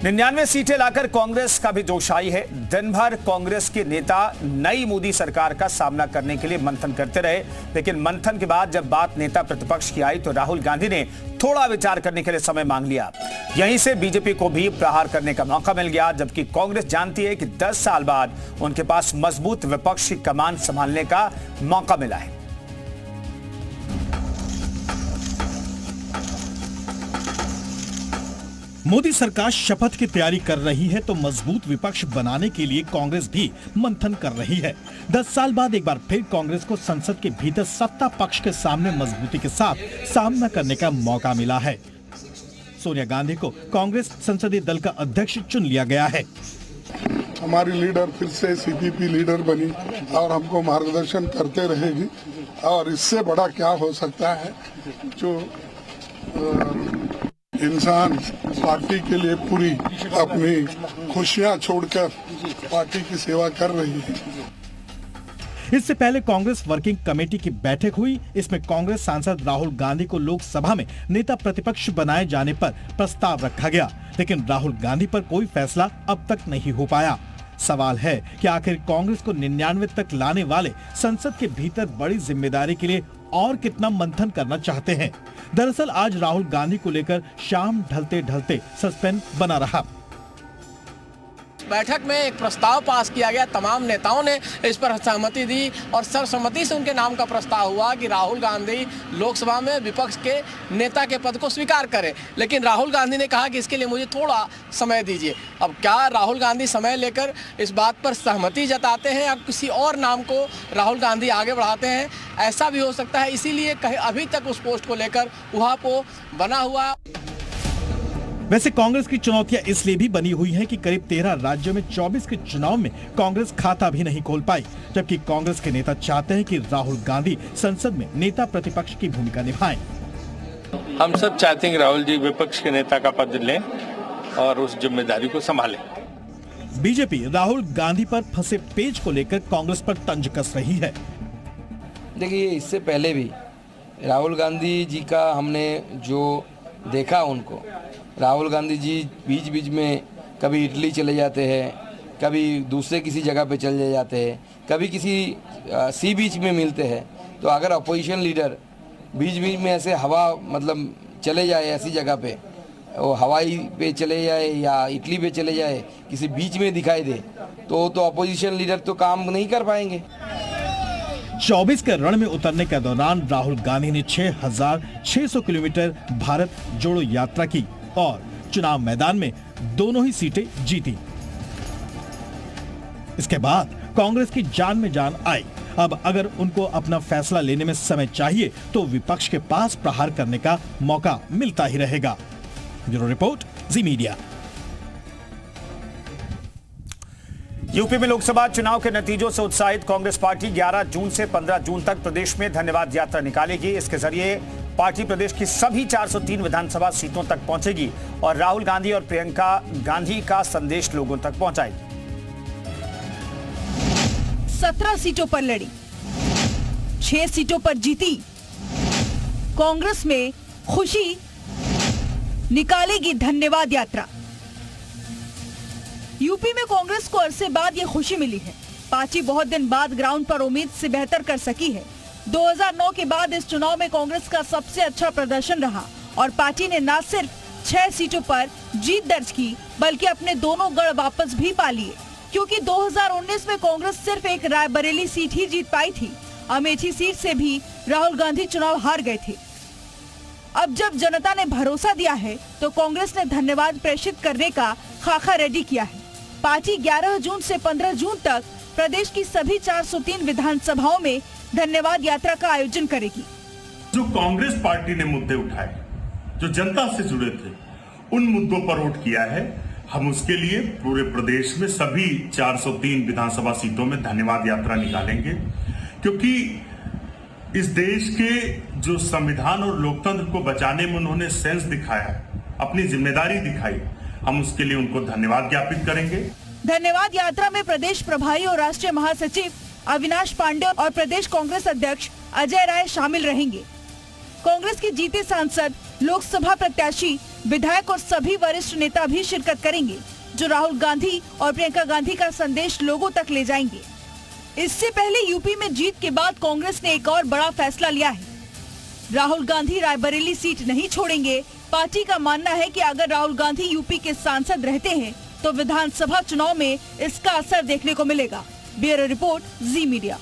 99 सीटें लाकर कांग्रेस का भी जोशाई है। दिन भर कांग्रेस के नेता नई मोदी सरकार का सामना करने के लिए मंथन करते रहे, लेकिन मंथन के बाद जब बात नेता प्रतिपक्ष की आई तो राहुल गांधी ने थोड़ा विचार करने के लिए समय मांग लिया। यहीं से बीजेपी को भी प्रहार करने का मौका मिल गया, जबकि कांग्रेस जानती है कि 10 साल बाद उनके पास मजबूत विपक्ष की कमान संभालने का मौका मिला है। मोदी सरकार शपथ की तैयारी कर रही है तो मजबूत विपक्ष बनाने के लिए कांग्रेस भी मंथन कर रही है। 10 साल बाद एक बार फिर कांग्रेस को संसद के भीतर सत्ता पक्ष के सामने मजबूती के साथ सामना करने का मौका मिला है। सोनिया गांधी को कांग्रेस संसदीय दल का अध्यक्ष चुन लिया गया है। हमारी लीडर फिर से सीपीपी लीडर बनी और हमको मार्गदर्शन करते रहेगी, और इससे बड़ा क्या हो सकता है जो इंसान पार्टी के लिए पूरी अपनी खुशियां छोड़कर पार्टी की सेवा कर रही है। इससे पहले कांग्रेस वर्किंग कमेटी की बैठक हुई। इसमें कांग्रेस सांसद राहुल गांधी को लोकसभा में नेता प्रतिपक्ष बनाए जाने पर प्रस्ताव रखा गया, लेकिन राहुल गांधी पर कोई फैसला अब तक नहीं हो पाया। सवाल है कि आखिर कांग्रेस को 99 तक लाने वाले संसद के भीतर बड़ी जिम्मेदारी के लिए और कितना मंथन करना चाहते हैं। दरअसल आज राहुल गांधी को लेकर शाम ढलते ढलते सस्पेंस बना रहा। बैठक में एक प्रस्ताव पास किया गया, तमाम नेताओं ने इस पर सहमति दी और सर्वसम्मति से उनके नाम का प्रस्ताव हुआ कि राहुल गांधी लोकसभा में विपक्ष के नेता के पद को स्वीकार करें। लेकिन राहुल गांधी ने कहा कि इसके लिए मुझे थोड़ा समय दीजिए। अब क्या राहुल गांधी समय लेकर इस बात पर सहमति जताते हैं या किसी और नाम को राहुल गांधी आगे बढ़ाते हैं, ऐसा भी हो सकता है। इसीलिए अभी तक उस पोस्ट को लेकर उहापोह बना हुआ। वैसे कांग्रेस की चुनौतियां इसलिए भी बनी हुई हैं कि करीब 13 राज्यों में 24 के चुनाव में कांग्रेस खाता भी नहीं खोल पाई, जबकि कांग्रेस के नेता चाहते हैं कि राहुल गांधी संसद में नेता प्रतिपक्ष की भूमिका निभाएं। हम सब चाहते हैं कि राहुल जी विपक्ष के नेता का पद लें और उस जिम्मेदारी को संभालें। बीजेपी राहुल गांधी पर फंसे पेच को लेकर कांग्रेस पर तंज कस रही है। देखिए, इससे पहले भी राहुल गांधी जी का हमने जो देखा, उनको राहुल गांधी जी बीच बीच में कभी इटली चले जाते हैं, कभी दूसरे किसी जगह पे चले जाते हैं, कभी किसी सी बीच में मिलते हैं। तो अगर अपोजिशन लीडर बीच बीच में ऐसे हवा मतलब चले जाए ऐसी जगह पे, वो हवाई पे चले जाए या इटली पे चले जाए, किसी बीच में दिखाई दे तो अपोजिशन लीडर तो काम नहीं कर पाएंगे। 24 के रण में उतरने के दौरान राहुल गांधी ने 6,600 किलोमीटर भारत जोड़ो यात्रा की और चुनाव मैदान में दोनों ही सीटें जीती। इसके बाद कांग्रेस की जान में जान आई। अब अगर उनको अपना फैसला लेने में समय चाहिए तो विपक्ष के पास प्रहार करने का मौका मिलता ही रहेगा। ब्यूरो रिपोर्ट, जी मीडिया। यूपी में लोकसभा चुनाव के नतीजों से उत्साहित कांग्रेस पार्टी 11 जून से 15 जून तक प्रदेश में धन्यवाद यात्रा निकालेगी। इसके जरिए पार्टी प्रदेश की सभी 403 विधानसभा सीटों तक पहुंचेगी और राहुल गांधी और प्रियंका गांधी का संदेश लोगों तक पहुंचाएगी। 17 सीटों पर लड़ी, 6 सीटों पर जीती। कांग्रेस में खुशी, निकालेगी धन्यवाद यात्रा। यूपी में कांग्रेस को अरसे बाद ये खुशी मिली है। पार्टी बहुत दिन बाद ग्राउंड पर उम्मीद से बेहतर कर सकी है। 2009 के बाद इस चुनाव में कांग्रेस का सबसे अच्छा प्रदर्शन रहा और पार्टी ने न सिर्फ 6 सीटों पर जीत दर्ज की, बल्कि अपने दोनों गढ़ वापस भी पा लिए। क्योंकि 2019 में कांग्रेस सिर्फ एक रायबरेली सीट ही जीत पाई थी। अमेठी सीट से भी राहुल गांधी चुनाव हार गए थे। अब जब जनता ने भरोसा दिया है तो कांग्रेस ने धन्यवाद प्रेषित करने का खाका रेडी किया है। पार्टी 11 जून से 15 जून तक प्रदेश की सभी 403 विधानसभाओं में धन्यवाद यात्रा का आयोजन करेगी। जो कांग्रेस पार्टी ने मुद्दे उठाए, जो जनता से जुड़े थे, उन मुद्दों पर वोट किया है। हम उसके लिए पूरे प्रदेश में सभी 403 विधानसभा सीटों में धन्यवाद यात्रा निकालेंगे, क्योंकि इस देश के जो संविधान और लोकतंत्र को बचाने में उन्होंने सेंस दिखाया, अपनी जिम्मेदारी दिखाई, हम उसके लिए उनको धन्यवाद ज्ञापित करेंगे। धन्यवाद यात्रा में प्रदेश प्रभारी और राष्ट्रीय महासचिव अविनाश पांडे और प्रदेश कांग्रेस अध्यक्ष अजय राय शामिल रहेंगे। कांग्रेस के जीते सांसद लोकसभा प्रत्याशी विधायक और सभी वरिष्ठ नेता भी शिरकत करेंगे, जो राहुल गांधी और प्रियंका गांधी का संदेश लोगों तक ले जाएंगे। इससे पहले यूपी में जीत के बाद कांग्रेस ने एक और बड़ा फैसला लिया है। राहुल गांधी रायबरेली सीट नहीं छोड़ेंगे। पार्टी का मानना है कि अगर राहुल गांधी यूपी के सांसद रहते हैं तो विधानसभा चुनाव में इसका असर देखने को मिलेगा। ब्यूरो रिपोर्ट, जी मीडिया।